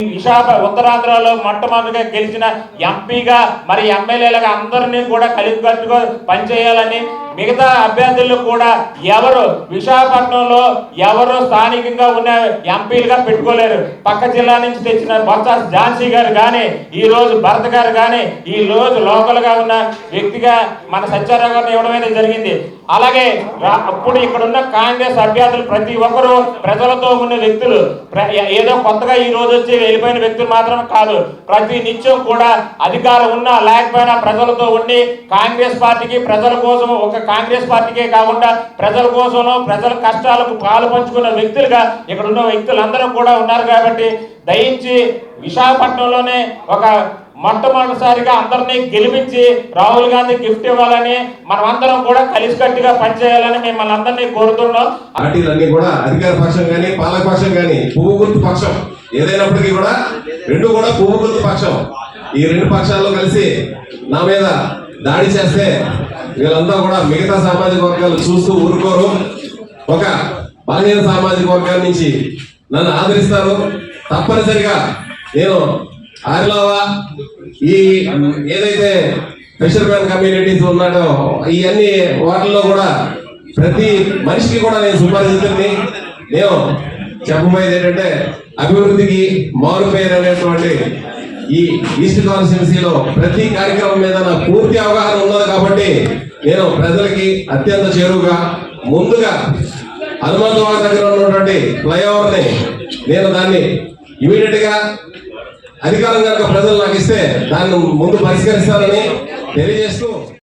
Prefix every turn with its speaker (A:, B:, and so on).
A: విశాఖ ఉత్తరాంధ్రలో మొట్టమొదటిగా గెలిచిన ఎంపీగా మరి ఎమ్మెల్యేలుగా అందరినీ కూడా కలిసికట్టుగా పనిచేయాలని మిగతా అభ్యర్థులు కూడా ఎవరు విశాఖపట్నంలో ఎవరు స్థానికంగా ఉన్న ఎంపీలుగా పెట్టుకోలేరు. పక్క జిల్లా నుంచి తెచ్చిన బొత్స ఝాన్సీ గారు కానీ ఈ రోజు భరత్ గారు కానీ ఈ రోజు లోకల్గా ఉన్న వ్యక్తిగా మన సత్యారావు గారిని ఇవ్వడం జరిగింది. అలాగే అప్పుడు ఇక్కడ ఉన్న కాంగ్రెస్ అభ్యర్థులు ప్రతి ఒక్కరూ ప్రజలతో ఉన్న వ్యక్తులు, ఏదో కొత్తగా ఈ రోజు వచ్చి వెళ్ళిపోయిన వ్యక్తులు మాత్రం కాదు. ప్రతి నిత్యం కూడా అధికారం ఉన్నా లేకపోయినా ప్రజలతో ఉండి కాంగ్రెస్ పార్టీకి ప్రజల కోసం, ఒక కాంగ్రెస్ పార్టీకే కాకుండా ప్రజల కోసం ప్రజల కష్టాలకు పాలు పంచుకున్న వ్యక్తులుగా ఇక్కడ ఉన్న వ్యక్తులందరూ కూడా ఉన్నారు. కాబట్టి దయించి విశాఖపట్నంలోనే ఒక మొట్టమొదటిసారిగా అందరినీ గెలిపించి రాహుల్ గాంధీ గిఫ్ట్ ఇవ్వాలని మనమందరం కూడా కలిసికట్టుగా పనిచేయాలని మిమ్మల్ని అందరినీ కోరుతున్నాం.
B: పార్టీలన్నీ కూడా అధికార పక్షం కానీ పాలక పక్షం కానీ పువ్వు గుర్తు పక్షం ఏదైనప్పటికీ కూడా రెండు కూడా పువ్వు గుర్తు పక్షం. ఈ రెండు పక్షాల్లో కలిసి నా మీద దాడి చేస్తే వీళ్ళంతా కూడా మిగతా సామాజిక వర్గాలు చూస్తూ ఊరుకోరు. ఒక బలహీన సామాజిక వర్గాల నుంచి నన్ను ఆదరిస్తారు. తప్పనిసరిగా నేను ఆరిలోవా ఈ ఏదైతే ఫిషర్మెన్ కమ్యూనిటీస్ ఉన్నాడో ఇవన్నీ వాటిల్లో కూడా ప్రతి మనిషికి కూడా నేను సుపరిచితుల్ని. నేను చెప్పబోయేది ఏంటంటే అభివృద్ధికి మారుపేరు అనేటువంటి ఈ ఈస్ట్ కాన్స్టిట్యున్సీలో ప్రతి కార్యక్రమం మీద నాకు పూర్తి అవగాహన ఉన్నది. కాబట్టి నేను ప్రజలకి అత్యంత చేరువుగా ముందుగా హనుమంతవాడ దగ్గర ఉన్నటువంటి ఫ్లైఓవర్ ని నేను దాన్ని ఇమీడియట్ గా అధికారం కనుక ప్రజలు నాకు ఇస్తే దాన్ని ముందు పరిష్కరిస్తానని తెలియజేస్తూ